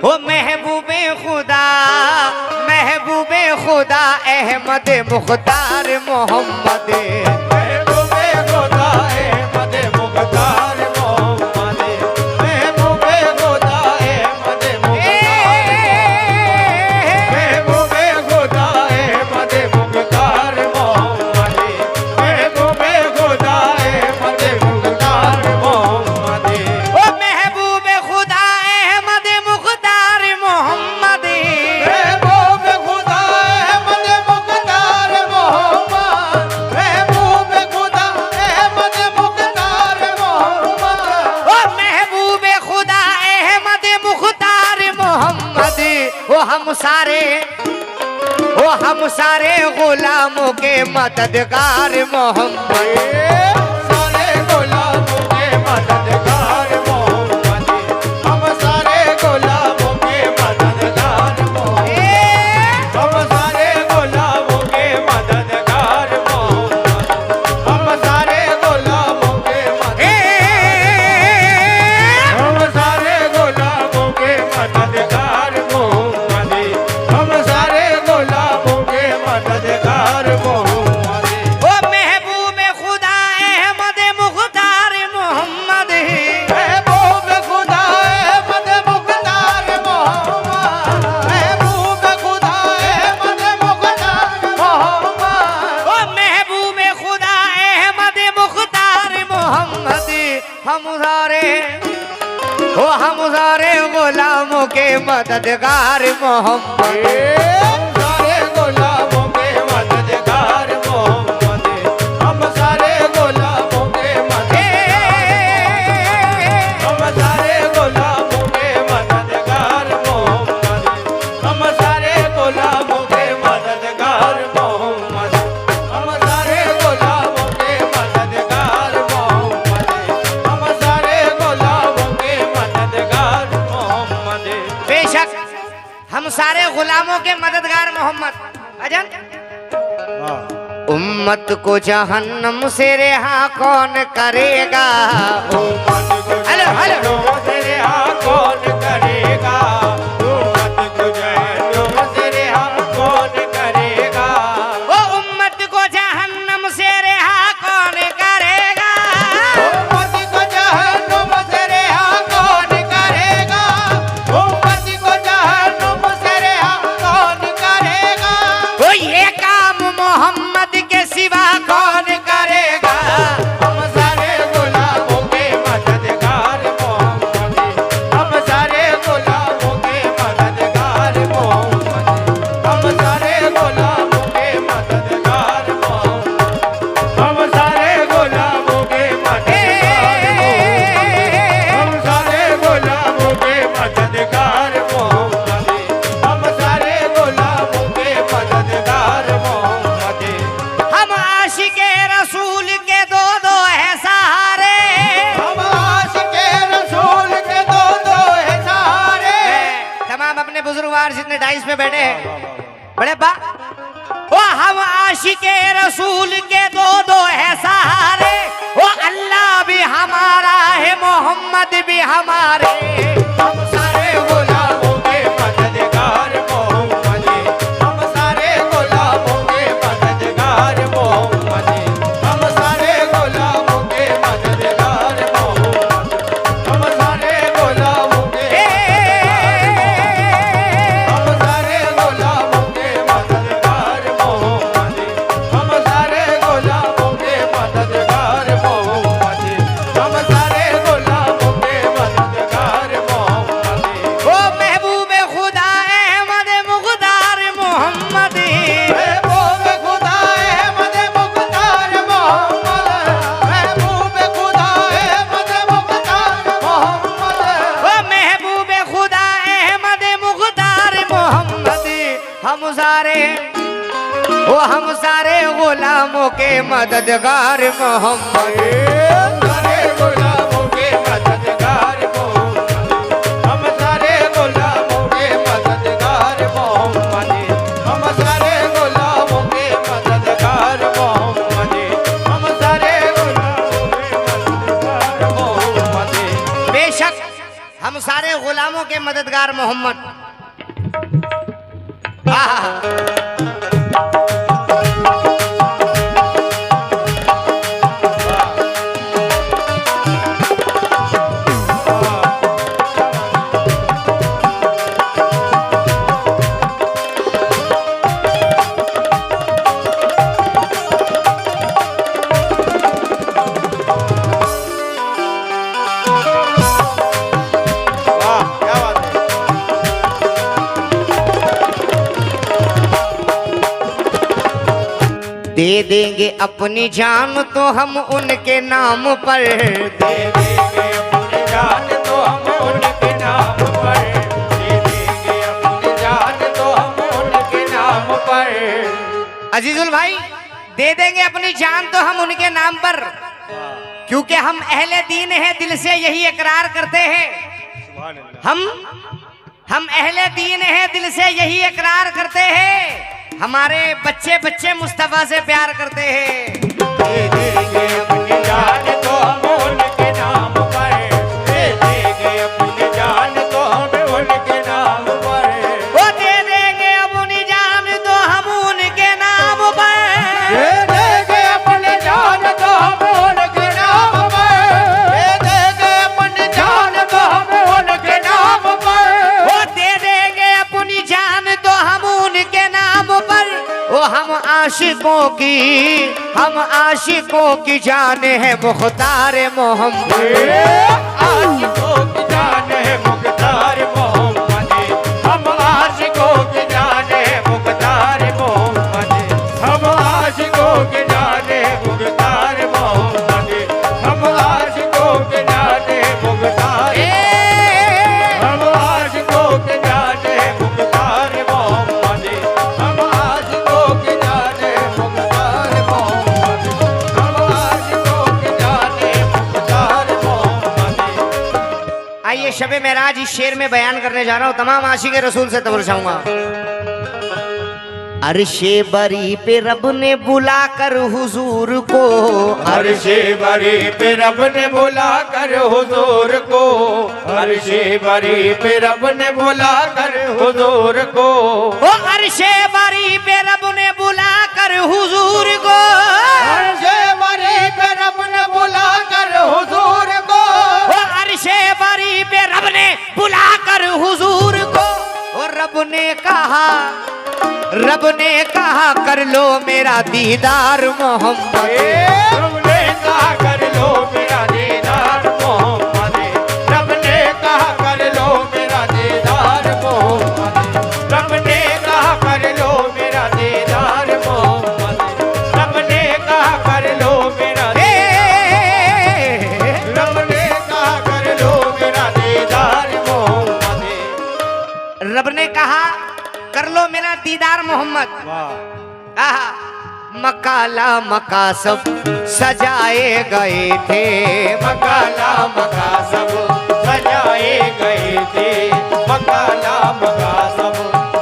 ओ महबूबे खुदा अहमद मुख्तार मोहम्मद महबूबे खुदा अहमद मुख्तार मोहम्मद महबूबे खुदा अहमद महबूबे खुदा अहमद मुख्तार मोहम्मद महबूबे खुदा अहमद मुख्तार मोहम्मद ओ महबूबे खुदा अहमद मुख्तार मोहम्मद महबूबे खुदा अहमद मुख्तार मोहम्मद महबूबे खुदा अहमद मुख्तार मोहम्मद ओ महबूबे खुदा अहमद मुख्तार मोहम्मद ओ हम सारे गुलामों के मददगार मोहम्मद सारे गुलामों के मददगार मोहम्मद हम सारे गुलामों के मददगार मोहम्मद हम सारे गुलामों के मददगार मोहम्मद हम सारे गुलामों के हम सारे गुलामों के मददगार मोहम्मद हम सारे गुलामों के मददगार मोहम्मद ओ महबूबे खुदा अहमद मुख्तार मोहम्मद महबूब खुदा अहमद मुख्तार मोहम्मद महबूब खुदा अहमद मुख्तार मोहम्मद ओ महबूबे खुदा अहमद मुख्तार मोहम्मद हम सारे गुलामों के मददगार मोहम्मद सारे गुलामों के मददगार मोहम्मद हम सारे गुलामों के हम सारे गुलामों के मददगार मोहम्मद हम सारे गुलामों के मददगार मोहम्मद हम सारे गुलामों के मददगार मोहम्मद हम सारे गुलामों के मददगार मोहम्मद बेशक हम सारे गुलामों के मददगार मोहम्मद। अजन उम्मत को जहन्नम से रिहा कौन करेगा? हेलो हेलो कौन करेगा? उम्मत को जहन्नम से रिहा कौन करेगा? ओ उम्मत को जहन्नम से रिहा कौन करेगा? उम्मत को जहन्नम से रिहा कौन करेगा? उम्मत को जहन्नम से रिहा कौन करेगा? ओ ये काम मोहम्मद के सिवा कौन करेगा? हम सारे गुलामों के मददगार मोहम्मद हम सारे गुलामों के मददगार मोहम्मद हम सारे गुलामों के मददगार मोहम्मद हम सारे गुलामों के मददगार हम सारे गुलामों के मददगार मोहम्मद हम सारे गुलामों के मददगार मोहम्मद हम आशिके रसूल के दो है सहारे। हम आशिके रसूल के दो है सहारे तमाम अपने बुजुर्गवार जितने डाइस पे बैठे हैं बड़े बा ओ हम आशिके रसूल के दो है सहारे। ओ अल्लाह भी हमारा है मोहम्मद भी हमारे। हम सारे गुलामों के मददगार मोहम्मद हम सारे गुलामों के मददगार मोहम्मद हम सारे गुलामों के मददगार मोहम्मद हम सारे गुलामों के हम सारे गुलामों के मददगार मोहम्मद हम सारे गुलामों के मददगार मोहम्मद हम सारे गुलामों के मददगार मोहम्मद ओ महबूबे खुदा अहमद मुख्तार मोहम्मद महबूब खुदा अहमद मुख्तार मोहम्मद महबूब खुदा अहमद मुख्तार मोहम्मद ओ महबूबे खुदा अहमद मुख्तार मोहम्मद हम सारे गुलामों के मददगार मोहम्मद सारे गुलामों के मददगार मोहम्मद हम सारे गुलामों के मददगार मोहम्मद हम सारे गुलामों के मददगार मोहम्मद हम सारे गुलामों के मददगार मोहम्मद बेशक हम सारे गुलामों के मददगार दीदार मोहम्मद। वाह क्या बात है। दे देंगे अपनी जान तो हम उनके नाम पर, दे देंगे अपनी जान तो हम उनके नाम पर, दे देंगे अपनी जान तो हम उनके नाम पर। अजीजुल भाई, दे देंगे अपनी जान तो हम उनके नाम पर, क्योंकि हम अहले दीन हैं, दिल से यही इकरार करते हैं। सुभान अल्लाह। हम अहले दीन हैं, दिल से यही इकरार करते हैं। हमारे बच्चे बच्चे मुस्तफा से प्यार करते हैं। दे देंगे अपनी जान तो हम उनके नाम पर, दे देंगे अपनी जान तो हम उनके नाम पर, वो दे देंगे अपनी जान तो हम उनके नाम पर, दे देंगे अपनी जान तो हम उनके नाम पर, दे देंगे अपनी जान तो हम उनके नाम पर, वो दे देंगे अपनी जान तो हम उनके नाम पर। वो हम आशिकों की जान है मुख्तार मोहम्मद। आशिकों की जान है मुख्तार मोहम्मद, हम आशिकों की जान है मुख्तार मोहम्मद, हम आशिकों की जान है मुख्तार मोहम्मद, हम आशिकों की जान है मुख्तार, हम आशिकों की जान है मुख्तार मोहम्मद, हम आशिकों की जान है मुख्तार मोहम्मद, हम आशिकों की जान है मुख्तार मोहम्मद। आइए शबे मेराज इस शेर में बयान करने जा रहा हूँ। तमाम आशिक़े रसूल से तवज्जो चाहूंगा। अरशे बरी पे रब ने बुला कर हुजूर को, अरशे बरी पे रब ने बुला कर हुजूर को, अरशे बरी पे रब ने बुला कर हुजूर को, वो अरशे बरी पे रब ने बुला कर हुजूर को, अरशे बरी पे रब ने बुला कर हुजूर को, वो अरशे बरी पे रब ने बुला कर हुजूर को। और रब ने कहा कर लो मेरा दीदार मोहम्मद। रब ने कहा कर लो मेरा दीदार मोहम्मद, रब ने कहा कर लो मेरा दीदार मोहम्मद, रब ने कहा कर लो मेरा दीदार मोहम्मद, रब ने कहा कर लो मेरा, रब ने कहा कर लो मेरा दीदार मोहम्मद, रब ने कहा कर लो मेरा दीदार मोहम्मद। आहा, मकाला मका सब सजाए गए थे, मकाला मका सब सजाए गए थे, मकाला मका सब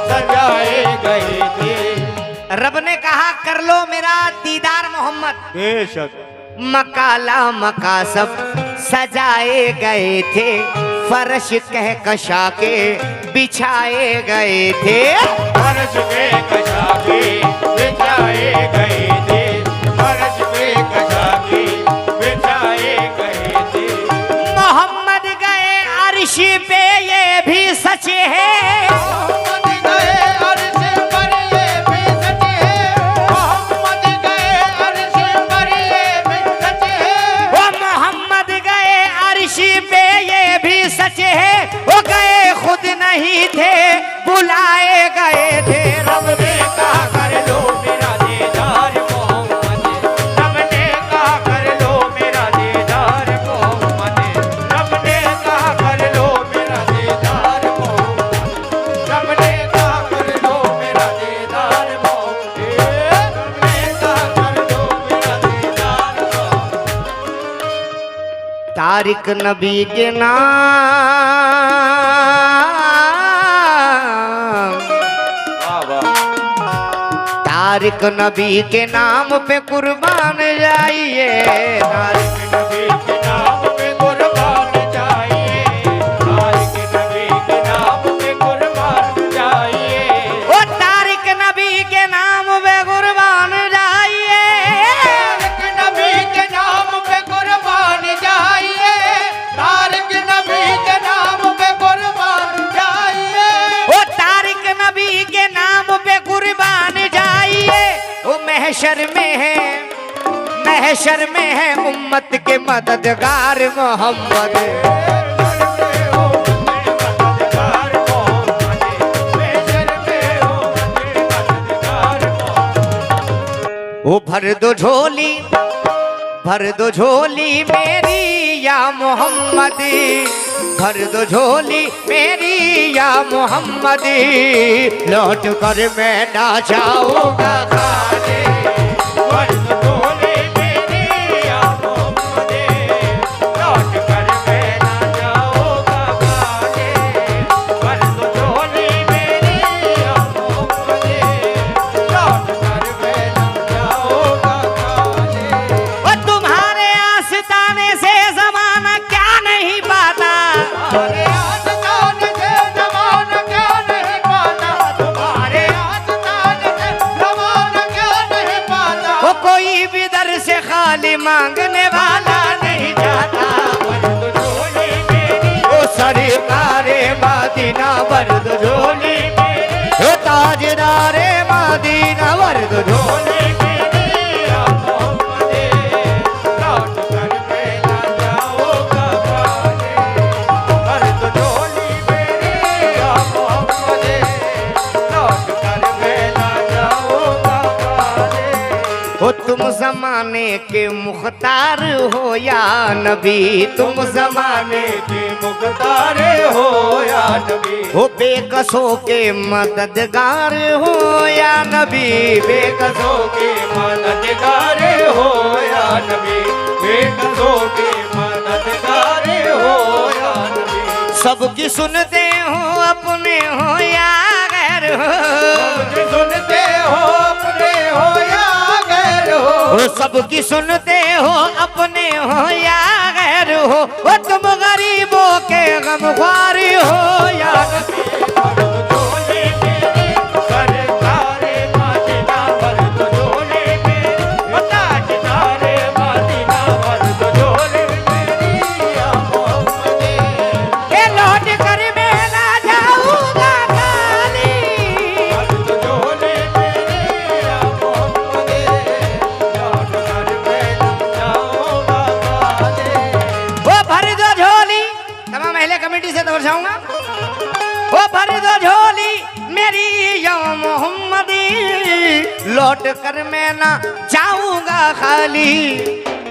सजाए गए थे। रब ने कहा कर लो मेरा दीदार मोहम्मद। बेशक मकाला मका सब सजाए गए थे, फर्श कह कशा के बिछाए गए थे, फर्श पे कशा के बिछाए गए थे, फर्श पे कशा के बिछाए गए थे। मोहम्मद गए अर्श पे ये भी सच है, मोहम्मद गए अर्श पर ये भी सच है, मोहम्मद गए अर्श पर ये भी सच है, वो मोहम्मद गए अर्श पे ये भी सच है। वो गए खुद नहीं थे बुलाए गए थे। रब ने कहा कर लो मेरा दीदार मोहम्मद, रब ने कहा कर लो मेरा दीदार मोहम्मद, रब ने कहा कर लो मेरा दीदार मोहम्मद, रब ने कहा कर लो मेरा दीदार मोहम्मद, रब ने कहा कर लो मेरा दीदार मोहम्मद। तारिक नबी के नाम, तारिक नबी के नाम पे कुर्बान जाइए, तारिक नबी के नाम पे कुर्बान जाइए, तारिक नबी के नाम महशर में है उम्मत के मददगार मोहम्मद। वो भर दो झोली मेरी या मोहम्मद, भर दो झोली मेरी या मोहम्मद, लौट कर मैं ना जाऊंगा खाने। भर दो झोली मेरी या मोहम्मद, लौट कर मैं ना जाऊंगा खाने। भर दो झोली मेरी या मोहम्मद, लौट कर मैं ना जाऊंगा खाने। वो तुम्हारे आस्ताने से जमाना क्या नहीं पाता, तुम्हारे आस्ताने से जमाना क्या नहीं पाता, तुम्हारे आस्ताने से जमाना क्या नहीं पाता। वो कोई भी दर से खाली मांगने वाला नहीं जाता। वो सरकारे मदीना वर्द झोली मेरी, वो ताजदारे मदीना वर्द झोली हो। तुम जमाने के मुख्तार हो या नबी, तुम जमाने के मुख्तार हो या नबी। हो बेकसों के मददगार हो या नबी, बेकसों के मददगार हो या नबी, बेकसों के मददगार हो या नबी। सबकी सुनते हो अपने हो या गैर हो, सबकी सुनते हो अपने हो या हो। सबकी सुनते हो अपने हो या गैर हो, वो तुम गरीबों के गमख्वार हो या कमेटी से दर्शाऊंगा। वो भर दो झोली मेरी या मोहम्मदी, लौट कर मैं ना जाऊंगा खाली।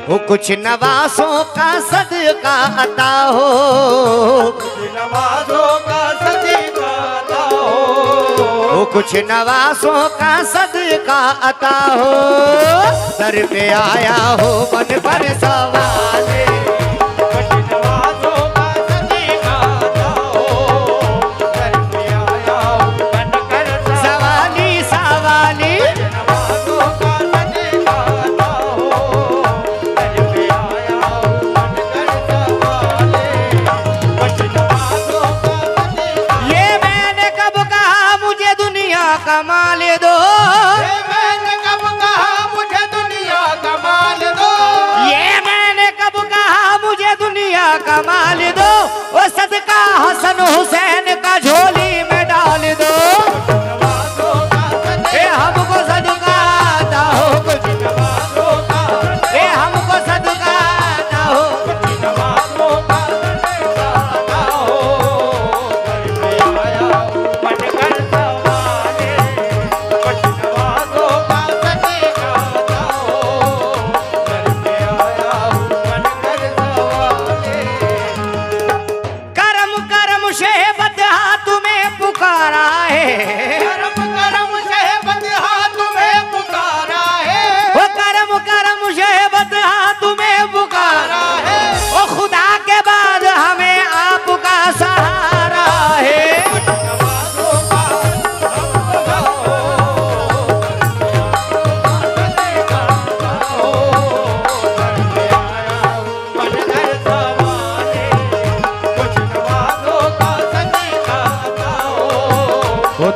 वो कुछ नवासों का सदका अता हो, कुछ नवासों का सदका अता हो, वो कुछ नवासों का सदका अता हो। सर पे आया हो मन पर सवाल, कमाल दो। ये मैंने कब कहा मुझे दुनिया कमाल दो, ये मैंने कब कहा मुझे दुनिया कमाल दो। वो सदका हसन हुसैन का झोली में डाल दो। ये हमको सदका दो, कुछ ये हमको सदका दो।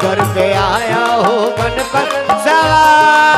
दर पे आया हो बनकर सवार।